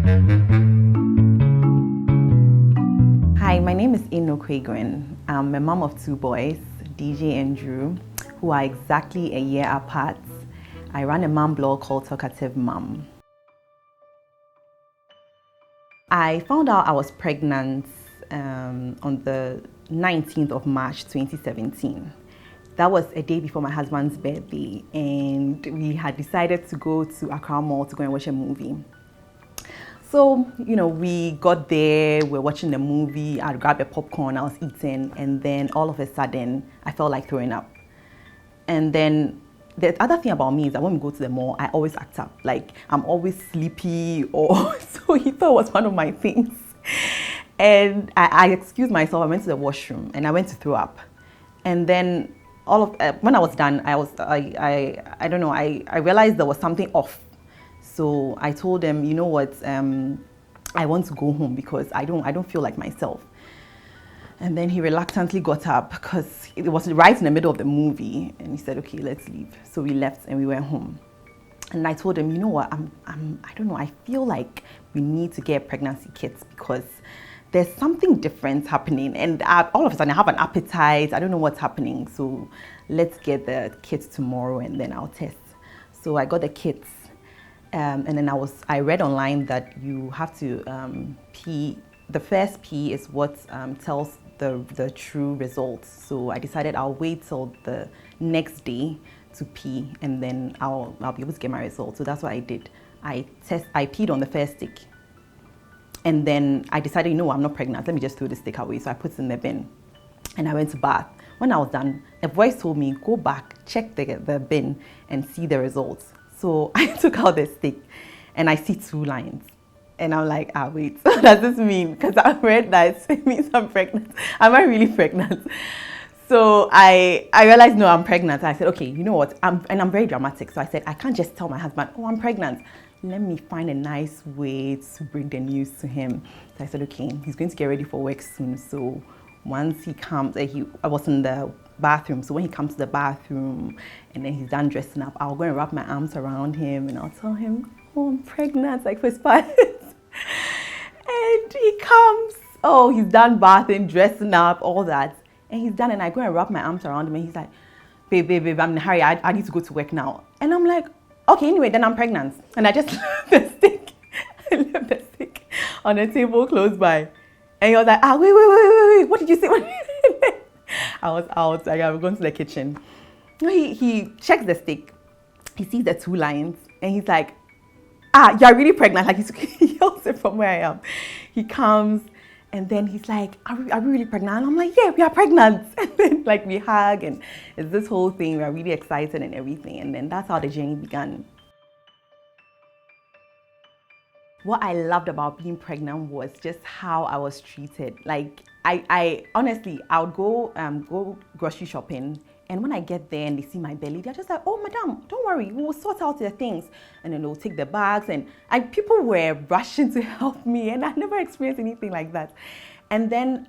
Hi, my name is Ghanaian. I'm a mom of two boys, DJ and Drew, who are exactly a year apart. I run a mom blog called Talkative Mom. I found out I was pregnant on the 19th of March 2017. That was a day before my husband's birthday, and we had decided to go to Accra Mall to go and watch a movie. So, we got there, we're watching the movie, I grabbed a popcorn, I was eating, and then all of a sudden, I felt like throwing up. And then the other thing about me is that when we go to the mall, I always act up. Like, I'm always sleepy, so he thought it was one of my things. And I excused myself, I went to the washroom, and I went to throw up. And then when I was done, I don't know, I realized there was something off. So I told him, you know what, I want to go home because I don't feel like myself. And then he reluctantly got up because it was right in the middle of the movie, and he said, okay, let's leave. So we left and we went home. And I told him, you know what, I don't know, I feel like we need to get pregnancy kits because there's something different happening, and all of a sudden I have an appetite, I don't know what's happening, so let's get the kits tomorrow and then I'll test. So I got the kits. And then I read online that you have to pee. The first pee is what tells the true results. So I decided I'll wait till the next day to pee, and then I'll be able to get my results. So that's what I did. I peed on the first stick, and then I decided, I'm not pregnant. Let me just throw the stick away. So I put it in the bin, and I went to bath. When I was done, a voice told me, go back, check the bin, and see the results. So I took out the stick and I see 2 lines. And I'm like, wait, what does this mean? Because I read that it means I'm pregnant. Am I really pregnant? So I realized, no, I'm pregnant. I said, okay, you know what? I'm very dramatic. So I said, I can't just tell my husband, oh, I'm pregnant. Let me find a nice way to bring the news to him. So I said, okay, he's going to get ready for work soon. So once he comes, I was in the bathroom. So when he comes to the bathroom and then he's done dressing up, I'll go and wrap my arms around him and I'll tell him, oh, I'm pregnant, like first part. And he comes, he's done bathing, dressing up, all that. And he's done, and I go and wrap my arms around him and he's like, babe, I'm in a hurry, I need to go to work now. And I'm like, okay, anyway, then I'm pregnant. And I just left the stick on the table close by. And he was like, wait, what did you say? I was out, I was going to the kitchen. He checks the stick, he sees the 2 lines, and he's like, you're really pregnant. Like, he yells it from where I am. He comes, and then he's like, are we really pregnant? And I'm like, yeah, we are pregnant. And then like we hug, and it's this whole thing, we're really excited and everything. And then that's how the journey began. What I loved about being pregnant was just how I was treated. Like, I honestly, I would go grocery shopping, and when I get there and they see my belly, they're just like, oh, madam, don't worry, we'll sort out the things. And then they'll take the bags, and people were rushing to help me, and I never experienced anything like that. And then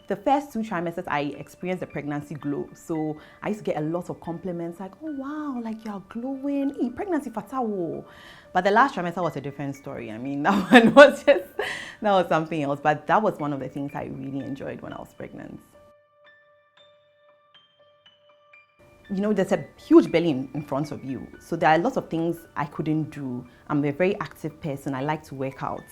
the first 2 trimesters, I experienced the pregnancy glow. So I used to get a lot of compliments like, oh wow, like you're glowing, hey, pregnancy fatawo. But the last trimester was a different story. I mean, that one was that was something else. But that was one of the things I really enjoyed when I was pregnant. There's a huge belly in front of you. So there are lots of things I couldn't do. I'm a very active person. I like to work out.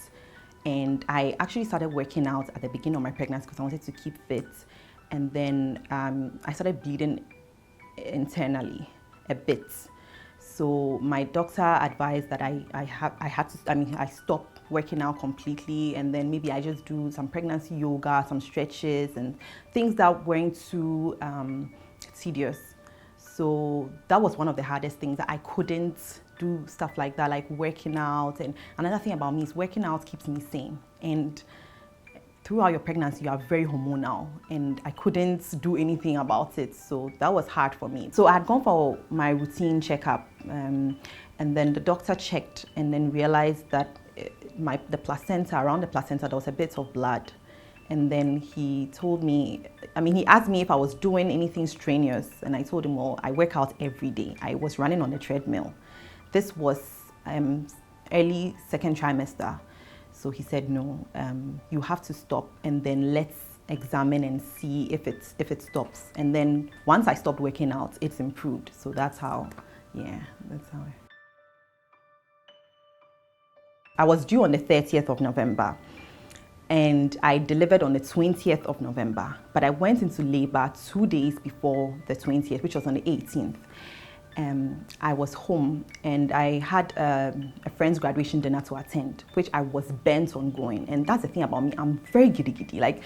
And I actually started working out at the beginning of my pregnancy because I wanted to keep fit. And then I started bleeding internally a bit. So my doctor advised that I stop working out completely, and then maybe I just do some pregnancy yoga, some stretches, and things that weren't too tedious. So that was one of the hardest things, that I couldn't do stuff like that, like working out. And another thing about me is working out keeps me sane. And throughout your pregnancy, you are very hormonal, and I couldn't do anything about it. So that was hard for me. So I had gone for my routine checkup, and then the doctor checked and then realized that around the placenta, there was a bit of blood. And then he told me, he asked me if I was doing anything strenuous. And I told him, well, I work out every day. I was running on the treadmill. This was early 2nd trimester. So he said, no, you have to stop, and then let's examine and see if it stops. And then once I stopped working out, it's improved. So that's how I was due on the 30th of November, and I delivered on the 20th of November, but I went into labor 2 days before the 20th, which was on the 18th. I was home, and I had a friend's graduation dinner to attend, which I was bent on going. And that's the thing about me, I'm very giddy. Like,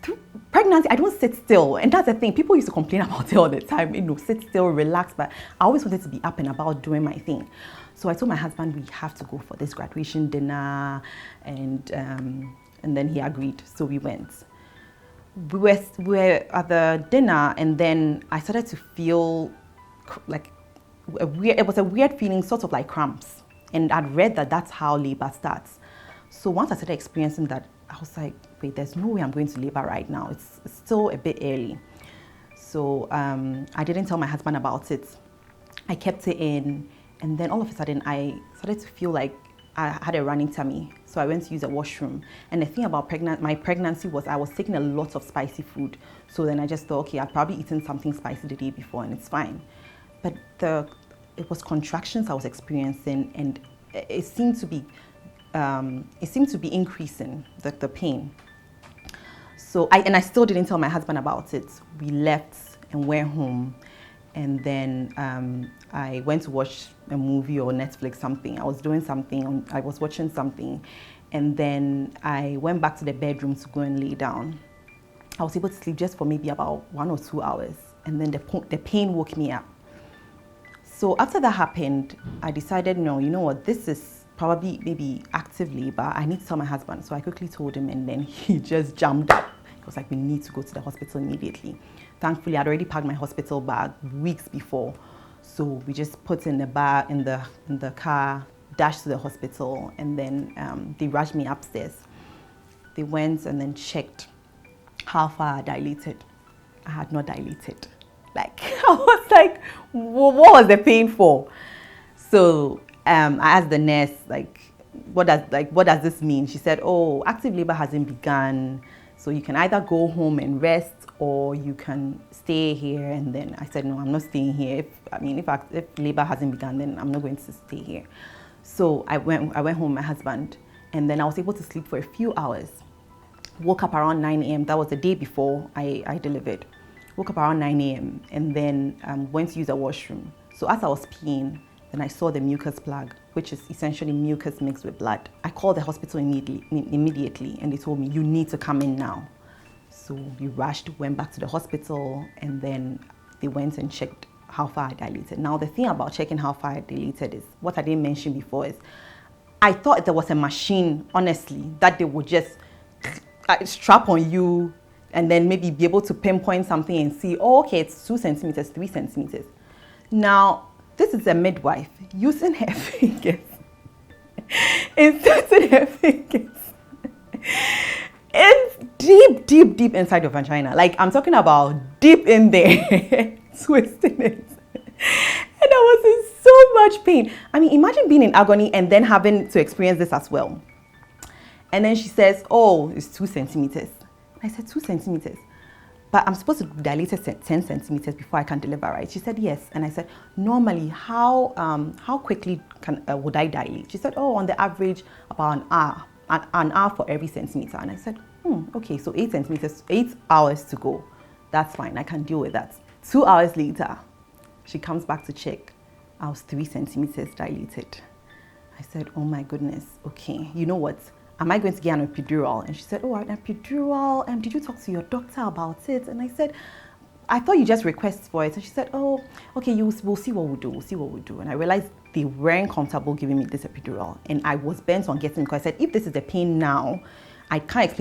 through pregnancy, I don't sit still. And that's the thing, people used to complain about it all the time, sit still, relax, but I always wanted to be up and about doing my thing. So I told my husband, we have to go for this graduation dinner, and then he agreed, so we went. We were at the dinner, and then I started to feel like it was a weird feeling, sort of like cramps. And I'd read that that's how labor starts. So once I started experiencing that, I was like, wait, there's no way I'm going to labor right now. It's still a bit early. So I didn't tell my husband about it. I kept it in, and then all of a sudden I started to feel like I had a running tummy. So I went to use a washroom. And the thing about my pregnancy was I was taking a lot of spicy food. So then I just thought, okay, I'd probably eaten something spicy the day before, and it's fine. But it was contractions I was experiencing, and it seemed to be increasing, the pain. So I still didn't tell my husband about it. We left and went home, and then I went to watch a movie or Netflix, something. I was doing something, I was watching something, and then I went back to the bedroom to go and lay down. I was able to sleep just for maybe about 1 or 2 hours, and then the pain woke me up. So after that happened, I decided, no, you know what, this is probably maybe active labor. I need to tell my husband. So I quickly told him, and then he just jumped up. He was like, we need to go to the hospital immediately. Thankfully, I'd already packed my hospital bag weeks before. So we just put in the bag in the car, dashed to the hospital, and then they rushed me upstairs. They went and then checked how far I dilated. I had not dilated. Like, I was like, what was the pain for? So I asked the nurse, like, what does this mean? She said, oh, active labor hasn't begun, so you can either go home and rest, or you can stay here. And then I said, no, I'm not staying here. If labor hasn't begun, then I'm not going to stay here. So I went home with my husband, and then I was able to sleep for a few hours. Woke up around 9 a.m. That was the day before I delivered. Woke up around 9 a.m. and then went to use a washroom. So as I was peeing, then I saw the mucus plug, which is essentially mucus mixed with blood. I called the hospital immediately, and they told me, you need to come in now. So we rushed, went back to the hospital, and then they went and checked how far I dilated. Now, the thing about checking how far I dilated is, what I didn't mention before is, I thought there was a machine, honestly, that they would just strap on you, and then maybe be able to pinpoint something and see, oh, okay, it's 2 centimeters, 3 centimeters. Now, this is a midwife using her fingers, inserting her fingers. It's deep inside your vagina. Like, I'm talking about deep in there, twisting it. And I was in so much pain. I mean, imagine being in agony and then having to experience this as well. And then she says, oh, it's 2 centimeters. I said, 2 centimeters? But I'm supposed to dilate it 10 centimeters before I can deliver, right? She said, yes. And I said, normally, how quickly would I dilate? She said, oh, on the average, about an hour for every centimeter. And I said, okay, so 8 centimeters, 8 hours to go. That's fine, I can deal with that. 2 hours later, she comes back to check. I was 3 centimeters dilated. I said, oh my goodness, okay, you know what? Am I going to get an epidural? And she said, oh, an epidural, did you talk to your doctor about it? And I said, I thought you just request for it. And she said, oh, okay, we'll see what we'll do. And I realized they weren't comfortable giving me this epidural. And I was bent on getting it, because I said, if this is the pain now, I can't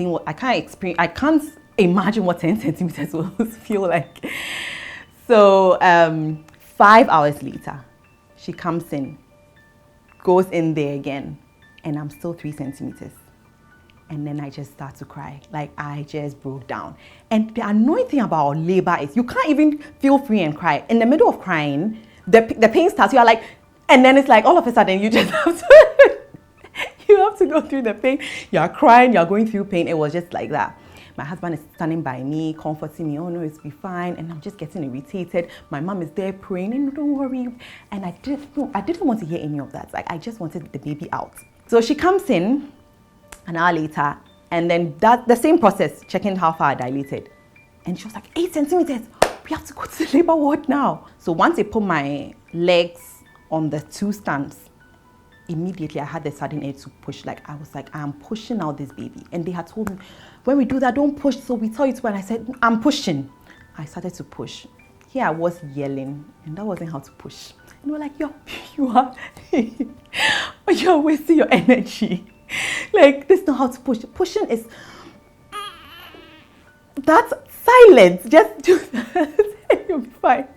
imagine what 10 centimeters will feel like. So 5 hours later, she comes in, goes in there again, and I'm still 3 centimeters. And then I just start to cry. Like, I just broke down. And the annoying thing about labor is you can't even feel free and cry. In the middle of crying, the pain starts, you are like, and then it's like all of a sudden you just have to go through the pain. You're crying, you're going through pain. It was just like that. My husband is standing by me, comforting me. Oh no, it's be fine. And I'm just getting irritated. My mom is there praying, and don't worry. And I didn't want to hear any of that. Like, I just wanted the baby out. So she comes in an hour later, and then the same process, checking how far I dilated. And she was like, 8 centimeters. We have to go to the labor ward now. So once they put my legs on the 2 stands, immediately I had the sudden urge to push. Like, I was like, I'm pushing out this baby. And they had told me, when we do that, don't push. So we tell you to, and I said, I'm pushing. I started to push. Here I was yelling, and that wasn't how to push. And we're like, you're wasting your energy. Like, this is not how to push. Pushing is, that's silence. Just do that. You'll be fine.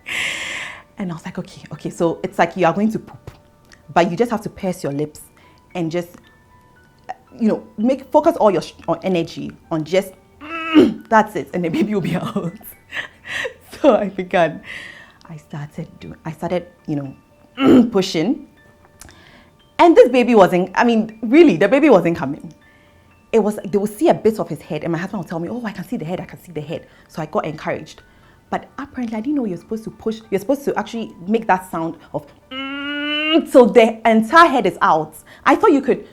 And I was like, okay. So it's like you are going to poop, but you just have to purse your lips and just, focus all your energy on just, that's it. And the baby will be out. So I started, pushing. And this baby the baby wasn't coming. It was, they would see a bit of his head, and my husband would tell me, oh, I can see the head. So I got encouraged. But apparently I didn't know you're supposed to push. You're supposed to actually make that sound of, so the entire head is out. I thought you could,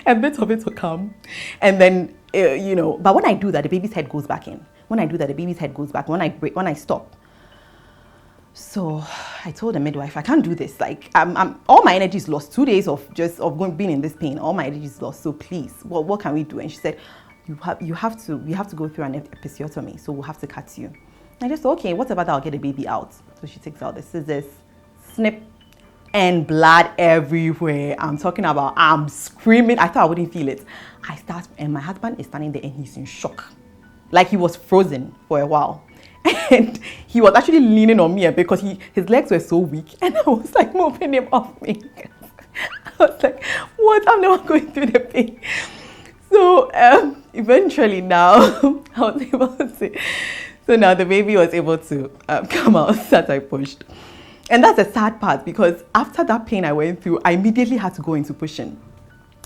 a bit of it will come. And then, but when I do that, the baby's head goes back in. When I do that, the baby's head goes back. When I stop. So I told the midwife, I can't do this. Like, all my energy is lost. 2 days of being in this pain. All my energy is lost. So please, what can we do? And she said, we have to go through an episiotomy. So we'll have to cut you. And I just said, okay, what about that? I'll get the baby out. So she takes out the scissors, snip, and blood everywhere. I'm talking about, I'm screaming. I thought I wouldn't feel it. And my husband is standing there and he's in shock. Like, he was frozen for a while. And he was actually leaning on me because his legs were so weak. And I was like moving him off me. I was like, what? I'm not going through the pain. So eventually now, I was able to. So now the baby was able to come out that I pushed. And that's the sad part, because after that pain I went through, I immediately had to go into pushing.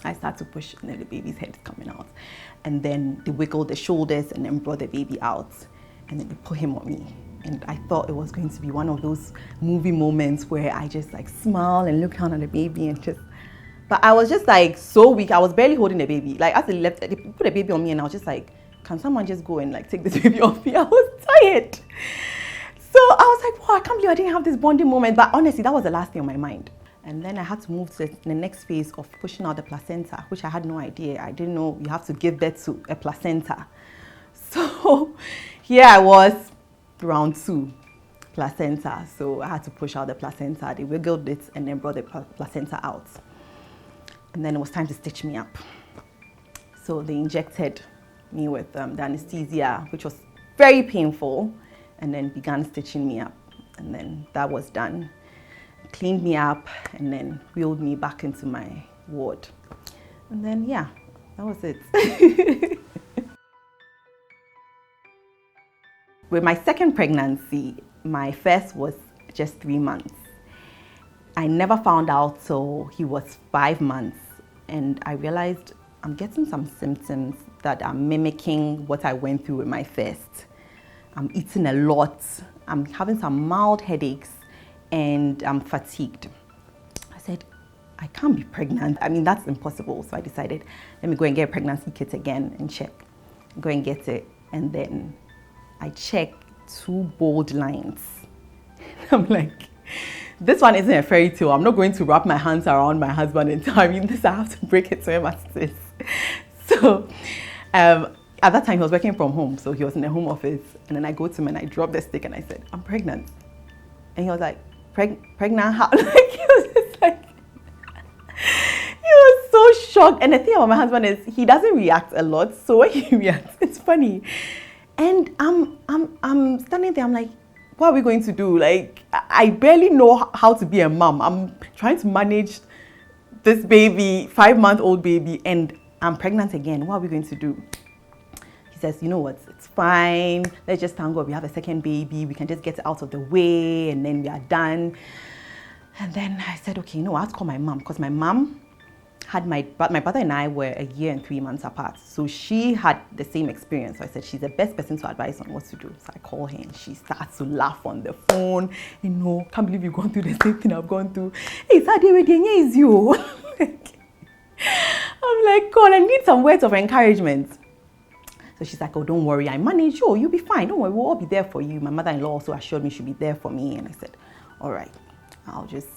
I started to push, and then the baby's head is coming out. And then they wiggled the shoulders and then brought the baby out. And then they put him on me. And I thought it was going to be one of those movie moments where I just like smile and look down at the baby and just, but I was just like so weak. I was barely holding the baby. Like, as they put the baby on me, and I was just like, can someone just go and like take this baby off me? I was tired. So I was like, wow, I can't believe I didn't have this bonding moment. But honestly, that was the last thing on my mind. And then I had to move to the next phase of pushing out the placenta, which I had no idea. I didn't know you have to give birth to a placenta. So here I was, round 2, placenta. So I had to push out the placenta. They wiggled it and then brought the placenta out. And then it was time to stitch me up. So they injected me with the anesthesia, which was very painful, and then began stitching me up. And then that was done. Cleaned me up and then wheeled me back into my ward. And then, yeah, that was it. With my second pregnancy, my first was just 3 months. I never found out till he was 5 months, and I realized I'm getting some symptoms that are mimicking what I went through with my first. I'm eating a lot, I'm having some mild headaches, and I'm fatigued. I said, I can't be pregnant. I mean, that's impossible. So I decided, let me go and get a pregnancy kit again and check. Go and get it, and then I checked 2 bold lines. I'm like, this one isn't a fairy tale. I'm not going to wrap my hands around my husband and tell him this. I have to break it to him as this. So at that time, he was working from home. So he was in the home office. And then I go to him and I drop the stick and I said, I'm pregnant. And he was like, pregnant? How? Like, he was just like, he was so shocked. And the thing about my husband is he doesn't react a lot. So when he reacts, it's funny. And I'm standing there, I'm like, what are we going to do? Like, I barely know how to be a mom. I'm trying to manage this baby, 5-month-old baby, and I'm pregnant again. What are we going to do? He says, you know what, it's fine. Let's just thank God we have a second baby. We can just get it out of the way and then we are done. And then I said, okay, I have to call my mom, because my mom my brother and I were 1 year and 3 months apart. So she had the same experience. So I said, she's the best person to advise on what to do. So I call her and she starts to laugh on the phone. Can't believe you've gone through the same thing I've gone through. Hey, is you. I'm like, God, I need some words of encouragement. So she's like, oh, don't worry, I manage. Oh, you'll be fine. Don't worry, we'll all be there for you. My mother-in-law also assured me she'll be there for me. And I said, all right, I'll just,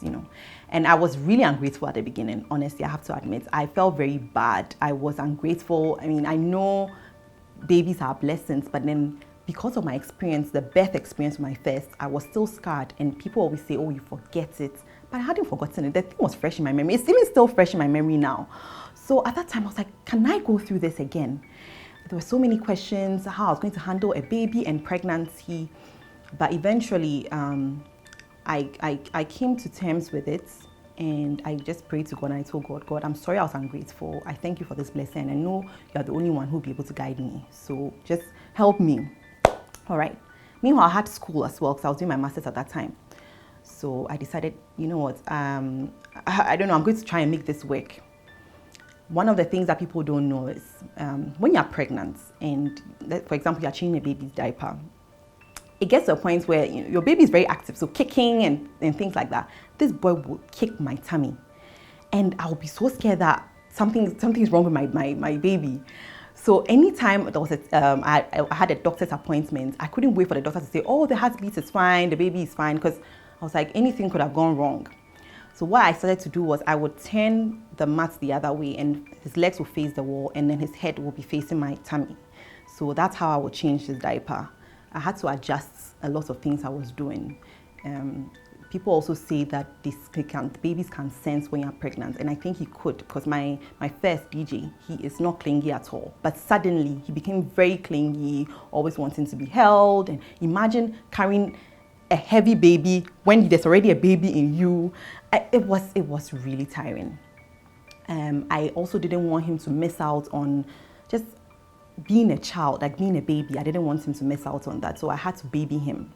And I was really ungrateful at the beginning. Honestly, I have to admit, I felt very bad. I was ungrateful. I mean, I know babies are blessings, but then because of my experience, the birth experience, my first, I was still scarred. And people always say, oh, you forget it. But I hadn't forgotten it. The thing was fresh in my memory. It's even still fresh in my memory now. So at that time, I was like, can I go through this again? There were so many questions, how I was going to handle a baby and pregnancy. But eventually, I came to terms with it. And I just prayed to God and I told God, God, I'm sorry I was ungrateful. I thank you for this blessing. I know you're the only one who'll be able to guide me. So just help me. All right. Meanwhile, I had school as well because I was doing my master's at that time. So I decided, you know what, I don't know, I'm going to try and make this work. One of the things that people don't know is when you're pregnant and, for example, you're changing a baby's diaper, it gets to a point where your baby is very active, so kicking and things like that. This boy will kick my tummy. And I'll be so scared that something's wrong with my baby. So anytime there was I had a doctor's appointment, I couldn't wait for the doctor to say, oh, the heartbeat is fine, the baby is fine, because I was like, anything could have gone wrong. So what I started to do was I would turn the mat the other way and his legs will face the wall and then his head will be facing my tummy. So that's how I would change his diaper. I had to adjust a lot of things I was doing. People also say that babies can sense when you're pregnant, and I think he could, because my first DJ, he is not clingy at all. But suddenly he became very clingy, always wanting to be held. And imagine carrying a heavy baby when there's already a baby in you. It was really tiring. I also didn't want him to miss out on just being a child, like being a baby. I didn't want him to miss out on that, so I had to baby him.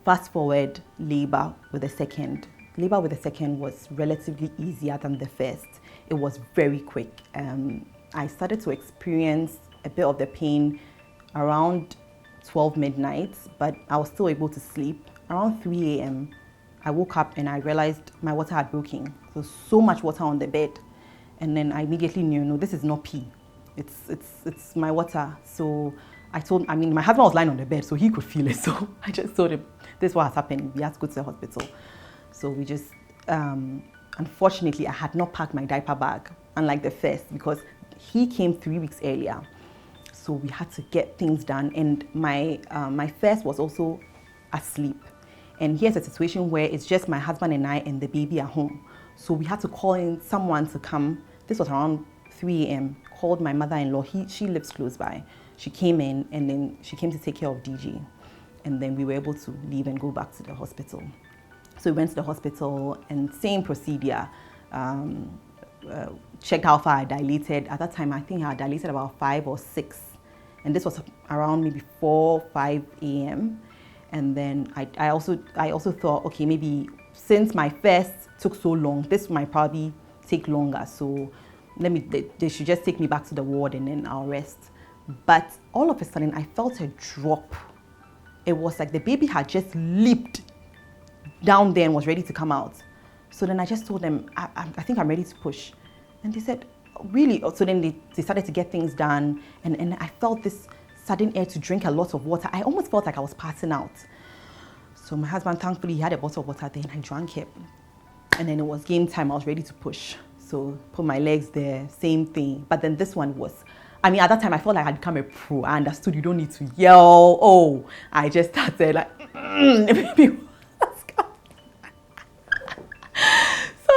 Fast forward, labor with the second. Labor with the second was relatively easier than the first. It was very quick. I started to experience a bit of the pain around 12 midnight, but I was still able to sleep. Around 3 a.m., I woke up and I realized my water had broken. There was so much water on the bed. And then I immediately knew, no, this is not pee. It's my water. So my husband was lying on the bed, so he could feel it. So I just told him, this is what has happened. We have to go to the hospital. So we just, unfortunately, I had not packed my diaper bag, unlike the first, because he came 3 weeks earlier. So we had to get things done. And my first was also asleep. And here's a situation where it's just my husband and I and the baby at home. So we had to call in someone to come. This was around 3 a.m. Called my mother-in-law. She lives close by. She came in and then she came to take care of DG. And then we were able to leave and go back to the hospital. So we went to the hospital and same procedure. Checked how far I dilated. At that time, I think I had dilated about 5 or 6. And this was around maybe 5 a.m. And then I also thought, okay, maybe since my first took so long, this might probably take longer. So they should just take me back to the ward and then I'll rest. But all of a sudden, I felt a drop. It was like the baby had just leaped down there and was ready to come out. So then I just told them, I think I'm ready to push. And they said, really? So then they started to get things done. And I felt this sudden urge to drink a lot of water. I almost felt like I was passing out. So my husband, thankfully, he had a bottle of water there and I drank it. And then it was game time. I was ready to push. So put my legs there, same thing. But then this one was, at that time I felt like I had become a pro. I understood you don't need to yell. Oh, I just started like, baby, let's go. So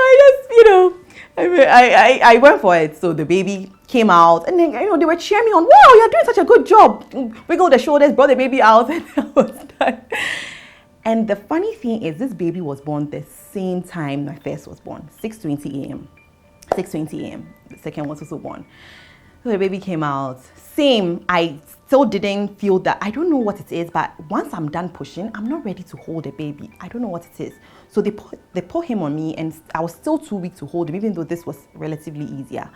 I went for it. So the baby came out and then, they were cheering me on. Wow, you're doing such a good job. Wiggled the shoulders, brought the baby out and I was done. And the funny thing is this baby was born the same time my first was born, 6:20 a.m. 6:20 a.m. The second was also born. So the baby came out. Same, I still didn't feel that. I don't know what it is, but once I'm done pushing, I'm not ready to hold the baby. I don't know what it is. So they put him on me, and I was still too weak to hold him, even though this was relatively easier.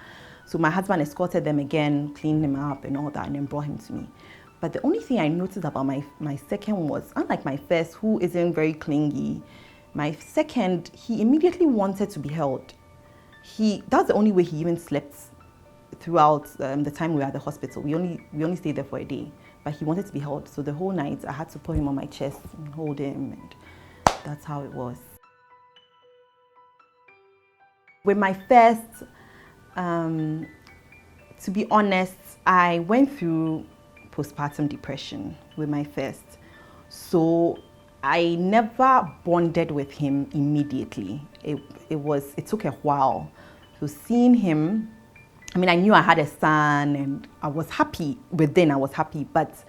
So my husband escorted them again, cleaned him up and all that, and then brought him to me. But the only thing I noticed about my second was, unlike my first, who isn't very clingy, my second, he immediately wanted to be held. That's the only way he even slept throughout the time we were at the hospital. We only stayed there for a day, but he wanted to be held. So the whole night I had to put him on my chest and hold him, and that's how it was. With my first, to be honest, I went through postpartum depression with my first. So I never bonded with him immediately. It took a while. So seeing him, I mean, I knew I had a son and I was happy but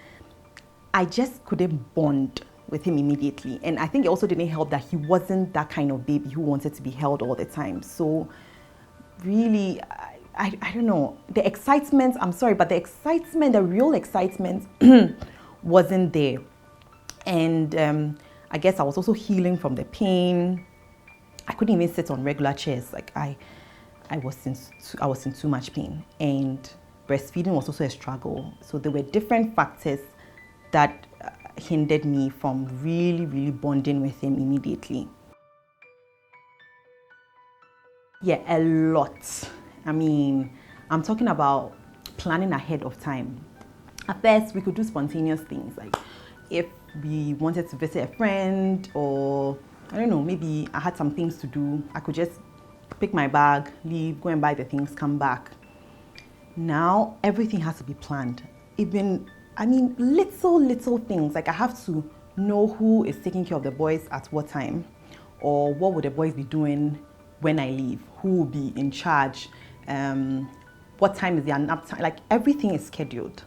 I just couldn't bond with him immediately. And I think it also didn't help that he wasn't that kind of baby who wanted to be held all the time. So really, I don't know, the excitement, I'm sorry, but the real excitement wasn't there. And I guess I was also healing from the pain. I couldn't even sit on regular chairs. Like I was in too much pain, and breastfeeding was also a struggle. So there were different factors that hindered me from really, really bonding with him immediately. Yeah, a lot. I mean, I'm talking about planning ahead of time. At first, we could do spontaneous things, like if we wanted to visit a friend, or I don't know, maybe I had some things to do, I could just pick my bag, leave, go and buy the things, come back. Now, everything has to be planned. Even, I mean, little things, like I have to know who is taking care of the boys at what time, or what would the boys be doing when I leave, who will be in charge, what time is their nap time, like everything is scheduled.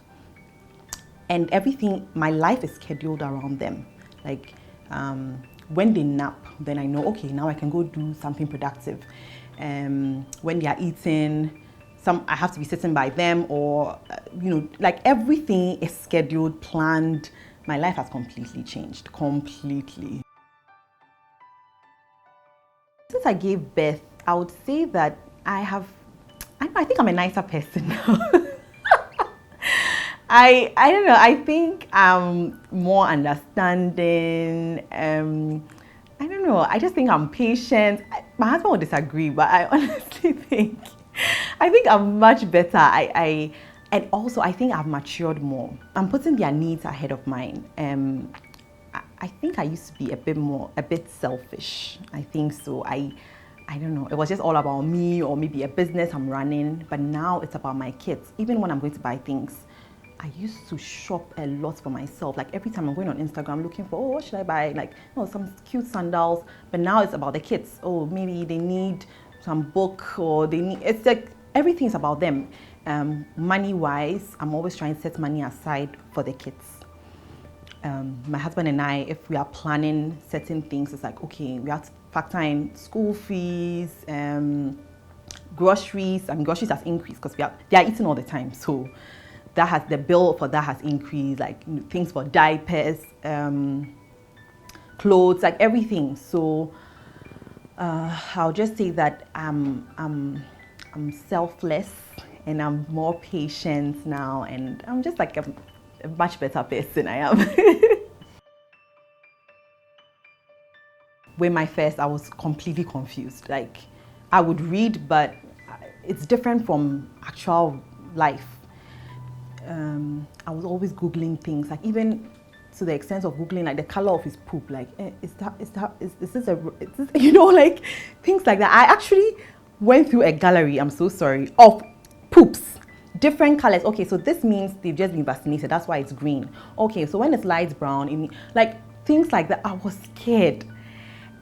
And everything, my life is scheduled around them. Like when they nap, then I know, okay, now I can go do something productive. When they are eating, I have to be sitting by them, or, like everything is scheduled, planned. My life has completely changed, completely. Since I gave birth, I would say that I think I'm a nicer person now. I don't know, I think I'm more understanding. I don't know, I just think I'm patient. My husband would disagree, but I honestly think I'm much better. And also I think I've matured more. I'm putting their needs ahead of mine. I think I used to be a bit selfish. I think so. I don't know, it was just all about me, or maybe a business I'm running, but now it's about my kids. Even when I'm going to buy things, I used to shop a lot for myself. Like every time I'm going on Instagram looking for, what should I buy? Like, some cute sandals. But now it's about the kids. Oh, maybe they need some book, or it's like everything is about them. Money-wise, I'm always trying to set money aside for the kids. My husband and I, if we are planning certain things, it's like, okay, we have to factor in school fees, groceries. I mean, groceries has increased because they are eating all the time. So the bill for that has increased, like things for diapers, clothes, like everything. So I'll just say that I'm selfless, and I'm more patient now, and I'm just like a much better person I am. With my first, I was completely confused. Like I would read, but it's different from actual life. I was always Googling things, like even to the extent of Googling like the color of his poop, like is this like things like that. I actually went through a gallery, I'm so sorry, of poops, different colors. Okay, so this means they've just been vaccinated, that's why it's green. Okay, so when it's light brown, like things like that. I was scared,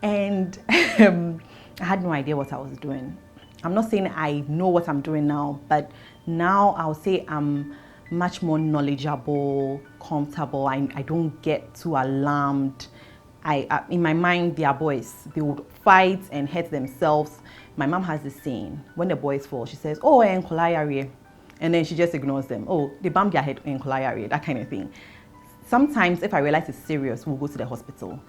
and I had no idea what I was doing. I'm not saying I know what I'm doing now, but now I'll say I'm much more knowledgeable, comfortable. I don't get too alarmed. In my mind, they are boys. They would fight and hurt themselves. My mom has this saying, when the boys fall, she says, oh, and And then she just ignores them. Oh, they bump their head in choleria, that kind of thing. Sometimes if I realize it's serious, we'll go to the hospital.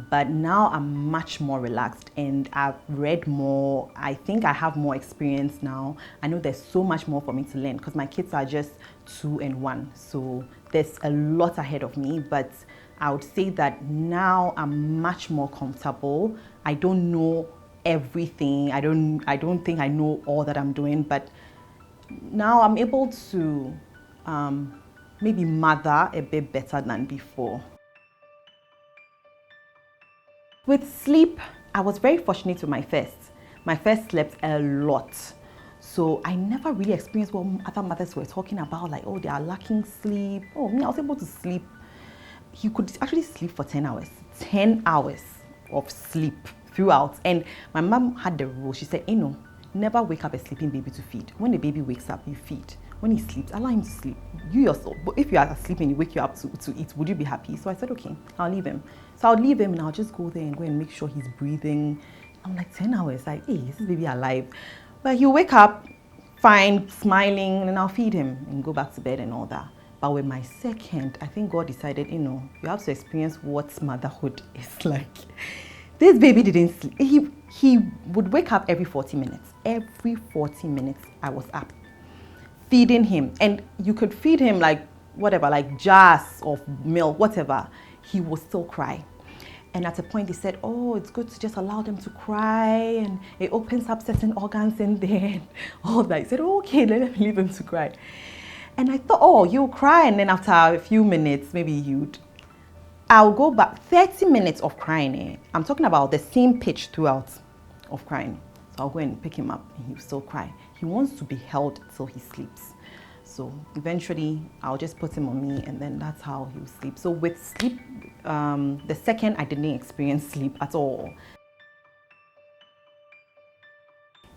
But now I'm much more relaxed and I've read more. I think I have more experience now. I know there's so much more for me to learn because my kids are just 2 and 1. So there's a lot ahead of me, but I would say that now I'm much more comfortable. I don't know everything. I don't think I know all that I'm doing, but now I'm able to maybe mother a bit better than before. With sleep, I was very fortunate with my first. My first slept a lot. So I never really experienced what other mothers were talking about, like, oh, they are lacking sleep. Oh, me, I was able to sleep. You could actually sleep for 10 hours. 10 hours of sleep throughout. And my mom had the rule. She said, never wake up a sleeping baby to feed. When the baby wakes up, you feed. When he sleeps, allow him to sleep. You yourself, but if you are asleep and he wake you up to eat, would you be happy? So I said, okay, I'll leave him. So I'll leave him and I'll just go there and go and make sure he's breathing. I'm like 10 hours, like, hey, is this baby alive? But he'll wake up, fine, smiling, and I'll feed him and go back to bed and all that. But with my second, I think God decided, you have to experience what motherhood is like. This baby didn't sleep. He would wake up every 40 minutes. Every 40 minutes, I was up feeding him. And you could feed him like whatever, like jars of milk, whatever. He would still cry. And at a point they said, oh, it's good to just allow them to cry and it opens up certain organs in there and all that. I said, oh, okay, let them leave him to cry. And I thought, oh, you'll cry. And then after a few minutes, maybe I'll go back 30 minutes of crying. I'm talking about the same pitch throughout of crying. So I'll go and pick him up and he'll still cry. He wants to be held till he sleeps. So eventually I'll just put him on me and then that's how he'll sleep. So with sleep, the second I didn't experience sleep at all.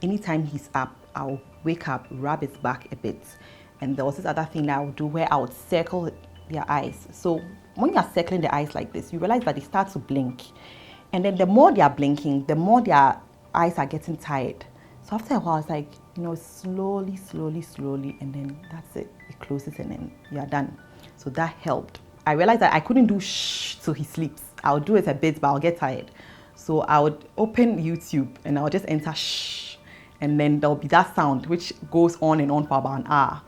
Anytime he's up, I'll wake up, rub his back a bit. And there was this other thing that I would do where I would circle their eyes. So when you're circling the eyes like this, you realize that they start to blink. And then the more they are blinking, the more their eyes are getting tired. So after a while, it's like, slowly, and then that's it. It closes and then you're done. So that helped. I realized that I couldn't do shh till he sleeps. I'll do it a bit, but I'll get tired. So I would open YouTube and I'll just enter shh. And then there'll be that sound, which goes on and on for about an hour.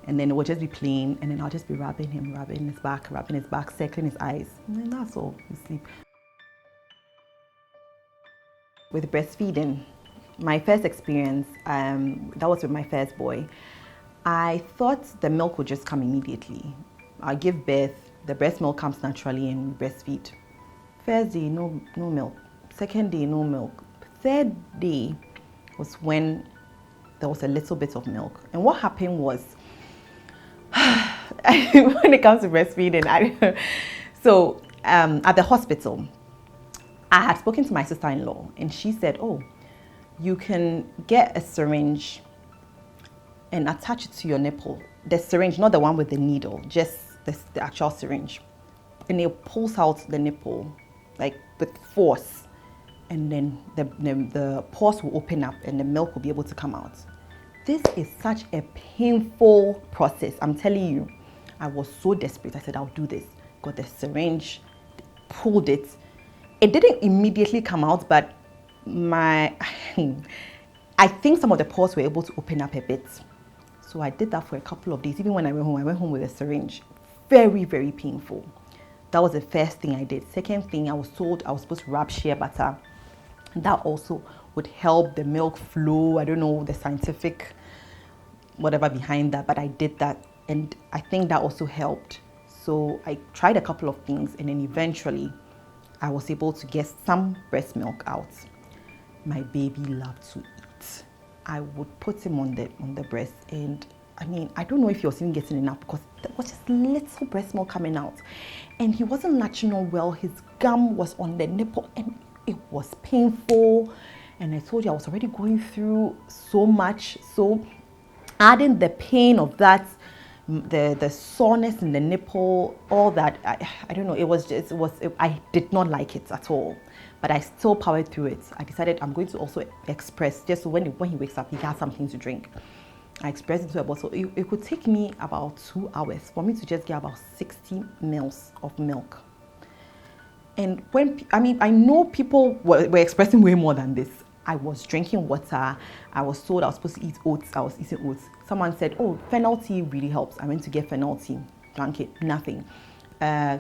And then it will just be playing, and then I'll just be rubbing his back, circling his eyes. And then that's all, you sleep. With breastfeeding, my first experience, that was with my first boy. I thought the milk would just come immediately. I give birth, the breast milk comes naturally and we breastfeed. First day, no milk. Second day, no milk. Third day was when there was a little bit of milk. And what happened was, when it comes to breastfeeding, at the hospital, I had spoken to my sister-in-law and she said, oh, you can get a syringe and attach it to your nipple. The syringe, not the one with the needle, just the actual syringe. And it pulls out the nipple, like with force. And then the pores will open up and the milk will be able to come out. This is such a painful process. I'm telling you, I was so desperate. I said, I'll do this. Got the syringe, pulled it. It didn't immediately come out, but I think some of the pores were able to open up a bit. So I did that for a couple of days. Even when I went home with a syringe. Very, very painful. That was the first thing I did. Second thing, I was told I was supposed to rub shea butter. That also would help the milk flow. I don't know the scientific whatever behind that, but I did that. And I think that also helped. So I tried a couple of things and then eventually I was able to get some breast milk out. My baby loved to eat. I would put him on the breast and I don't know if he was even getting enough because there was just little breast milk coming out. And he wasn't latching well. His gum was on the nipple and it was painful. And I told you I was already going through so much. So adding the pain of that, the soreness in the nipple, all that, I don't know, I did not like it at all. But I still powered through it. I decided I'm going to also express, just so when he wakes up, he has something to drink. I expressed it to a bottle. It could take me about 2 hours for me to just get about 60 mils of milk. And I know people were expressing way more than this. I was drinking water. I was told I was supposed to eat oats. I was eating oats. Someone said, oh, fennel tea really helps. I went to get fennel tea. Drank it, nothing.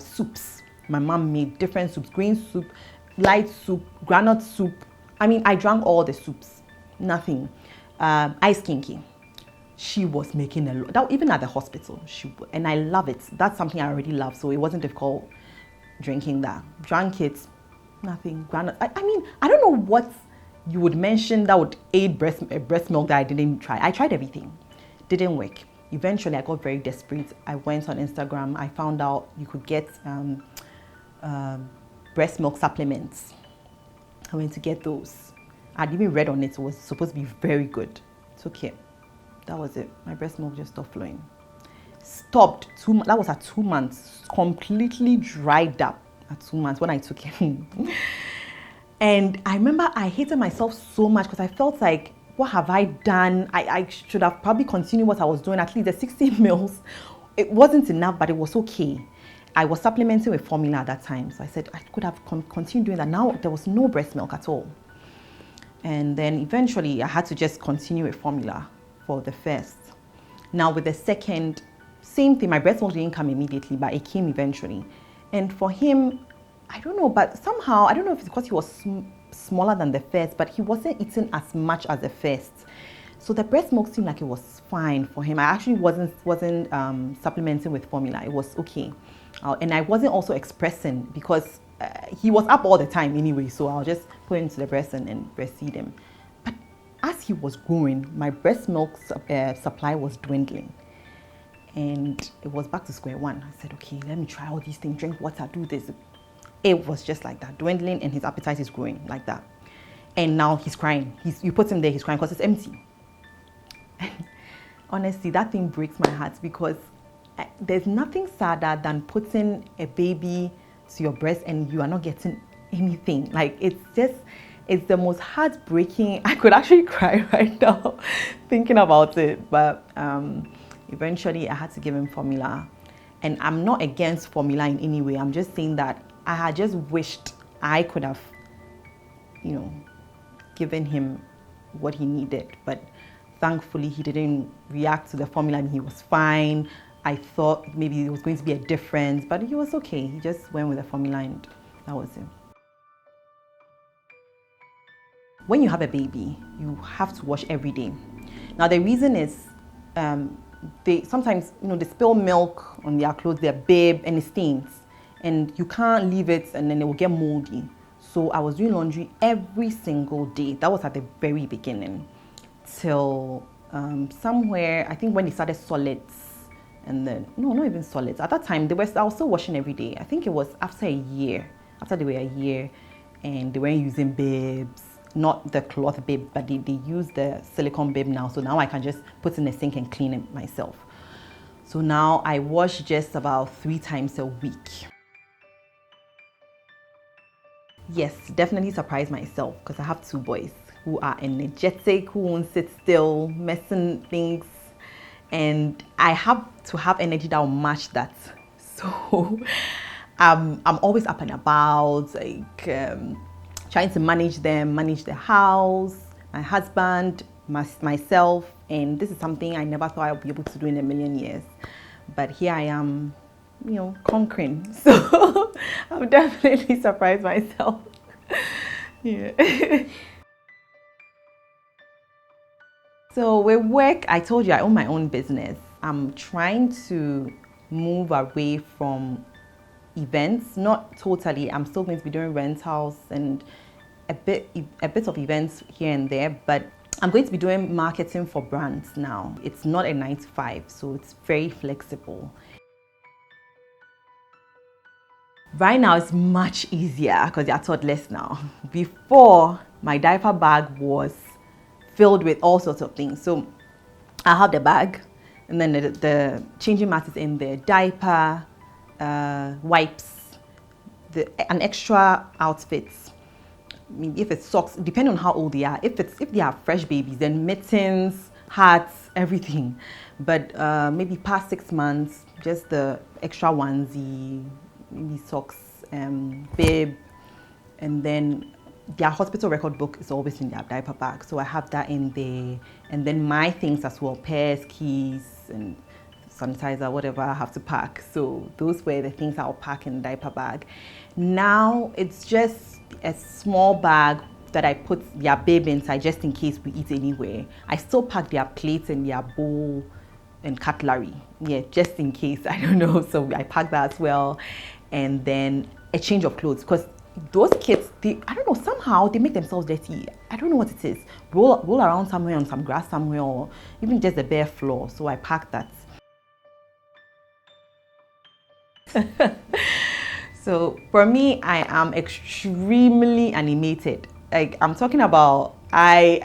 Soups. My mom made different soups. Green soup, light soup, granite soup. I drank all the soups. Nothing. Ice kinky. She was making a lot. Even at the hospital. And I love it. That's something I already love. So it wasn't difficult drinking that. Drank it, nothing. Granite. I don't know what you would mention that would aid breast milk that I didn't try. I tried everything. Didn't work. Eventually, I got very desperate. I went on Instagram. I found out you could get breast milk supplements. I went to get those. I'd even read on it. It was supposed to be very good. Took it. That was it. My breast milk just stopped flowing. Stopped. That was at 2 months. Completely dried up at 2 months when I took it. And I remember I hated myself so much because I felt like, what have I done? I should have probably continued what I was doing. At least the 60 mils, it wasn't enough, but it was okay. I was supplementing with formula at that time. So I said I could have continued doing that. Now there was no breast milk at all. And then eventually I had to just continue with formula for the first. Now with the second, same thing. My breast milk didn't come immediately, but it came eventually. And for him, I don't know, but somehow, I don't know if it's because he was smaller than the first, but he wasn't eating as much as the first. So the breast milk seemed like it was fine for him. I actually wasn't supplementing with formula. It was okay. And I wasn't also expressing because he was up all the time anyway. So I'll just put him to the breast and breastfeed him. But as he was growing, my breast milk supply was dwindling. And it was back to square one. I said, okay, let me try all these things, drink water, do this. It was just like that, dwindling, and his appetite is growing like that. And now he's crying. You put him there, he's crying because it's empty. Honestly, that thing breaks my heart because there's nothing sadder than putting a baby to your breast and you are not getting anything. Like, it's the most heartbreaking. I could actually cry right now thinking about it. But eventually I had to give him formula. And I'm not against formula in any way. I'm just saying that I had just wished I could have, given him what he needed. But thankfully, he didn't react to the formula and he was fine. I thought maybe there was going to be a difference, but he was okay. He just went with the formula and that was it. When you have a baby, you have to wash every day. Now, the reason is they sometimes, they spill milk on their clothes, their bib, and it stains. And you can't leave it and then it will get moldy. So I was doing laundry every single day. That was at the very beginning. Till somewhere, I think when they started solids. And then, no, not even solids. At that time, I was still washing every day. I think it was after a year. After they were a year and they weren't using bibs. Not the cloth bib, but they use the silicone bib now. So now I can just put in the sink and clean it myself. So now I wash just about 3 times a week. Yes, definitely surprised myself because I have 2 boys who are energetic, who won't sit still, messing things. And I have to have energy that will match that. So I'm always up and about, trying to manage them, manage the house, my husband, myself. And this is something I never thought I would be able to do in a million years. But here I am, conquering. So I'm definitely surprised myself. Yeah. So with work, I told you I own my own business. I'm trying to move away from events, not totally. I'm still going to be doing rentals and a bit of events here and there, but I'm going to be doing marketing for brands now. It's not a 9-to-5, so it's very flexible. Right now, it's much easier because they're toddlers now. Before, my diaper bag was filled with all sorts of things. So I have the bag, and then the changing mat is in there, diaper, wipes, an extra outfits. If it's socks, depending on how old they are. If they are fresh babies, then mittens, hats, everything. But maybe past 6 months, just the extra onesie, maybe socks, bib, and then their hospital record book is always in their diaper bag. So I have that in there. And then my things as well, pairs, keys, and sanitizer, whatever I have to pack. So those were the things I'll pack in the diaper bag. Now it's just a small bag that I put their baby inside just in case we eat anywhere. I still pack their plates and their bowl and cutlery. Yeah, just in case, I don't know. So I pack that as well. And then a change of clothes, because those kids, I don't know, somehow they make themselves dirty. I don't know what it is. Roll around somewhere on some grass somewhere, or even just the bare floor. So I pack that. So for me, I am extremely animated. Like I'm talking about, the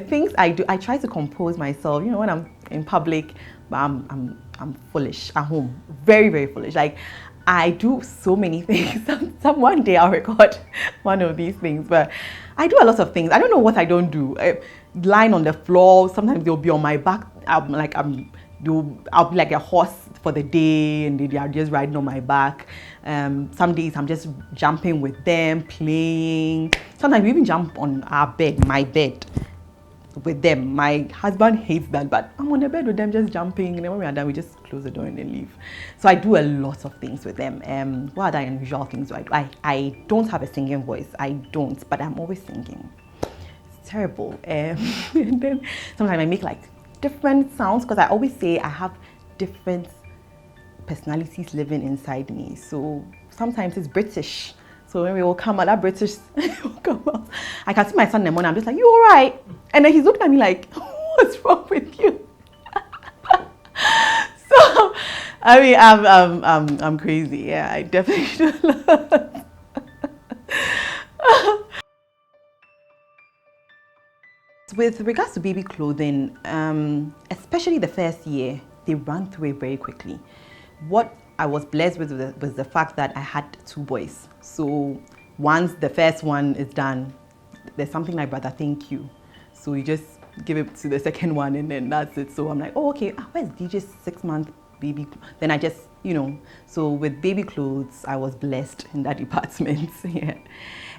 things I do, I try to compose myself. You know, when I'm in public, but I'm foolish at home. Very, very foolish. Like I do so many things. One day I'll record one of these things, but I do a lot of things. I don't know what I don't do. Lying on the floor, sometimes they'll be on my back. I'll be like a horse for the day, and they are just riding on my back. Some days I'm just jumping with them, playing. Sometimes we even jump on our bed, my bed, with them. My husband hates that, but I'm on the bed with them just jumping, and then when we are done, we just close the door and then leave. So I do a lot of things with them. What are the unusual things? I don't have a singing voice. I don't, but I'm always singing. It's terrible. And then sometimes I make like different sounds, because I always say I have different personalities living inside me. So sometimes it's British. So when we all come out, that British will come out. I can see my son in the morning, I'm just like, you all right? And then he's looking at me like, what's wrong with you? So, I mean, I'm crazy. Yeah, I definitely do a lot. With regards to baby clothing, especially the first year, they run through it very quickly. What I was blessed with was the fact that I had 2 boys. So once the first one is done, there's something like brother thank you. So you just give it to the second one, and then that's it. So I'm like, oh, okay, where's DJ's 6-month baby? Then I just, so with baby clothes, I was blessed in that department. Yeah.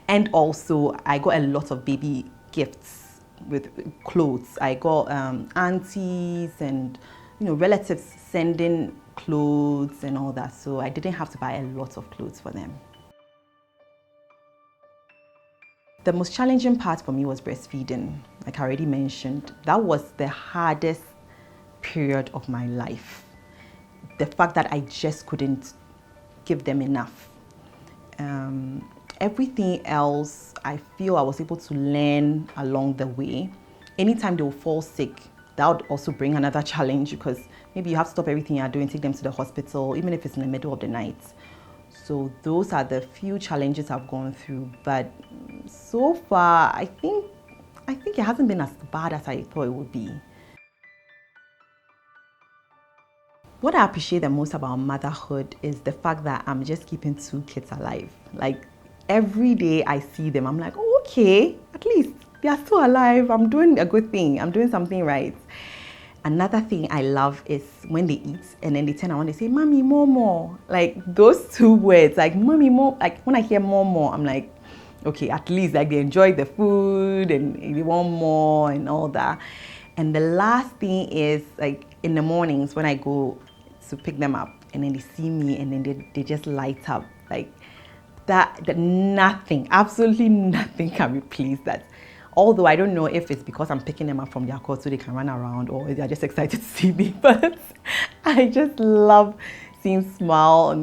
And also I got a lot of baby gifts with clothes. I got aunties and relatives sending clothes and all that, so I didn't have to buy a lot of clothes for them. The most challenging part for me was breastfeeding. Like I already mentioned, that was the hardest period of my life. The fact that I just couldn't give them enough. Everything else, I feel I was able to learn along the way. Anytime they will fall sick, that would also bring another challenge, because maybe you have to stop everything you're doing, take them to the hospital, even if it's in the middle of the night. So those are the few challenges I've gone through. But so far, I think it hasn't been as bad as I thought it would be. What I appreciate the most about motherhood is the fact that I'm just keeping 2 kids alive. Like every day I see them, I'm like, oh, okay, at least they are still alive. I'm doing a good thing. I'm doing something right. Another thing I love is when they eat and then they turn around and they say, Mommy, more. Like those 2 words, like Mommy, more. Like when I hear more, I'm like, okay, at least like they enjoy the food and they want more and all that. And the last thing is like in the mornings when I go to pick them up and then they see me and then they just light up. Like that nothing, absolutely nothing can replace that. Although I don't know if it's because I'm picking them up from their cot so they can run around, or they're just excited to see me, but I just love seeing the smile on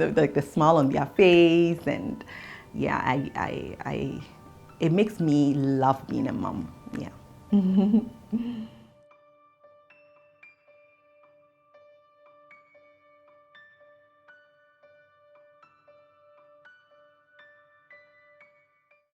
their face, and yeah, it makes me love being a mom. Yeah.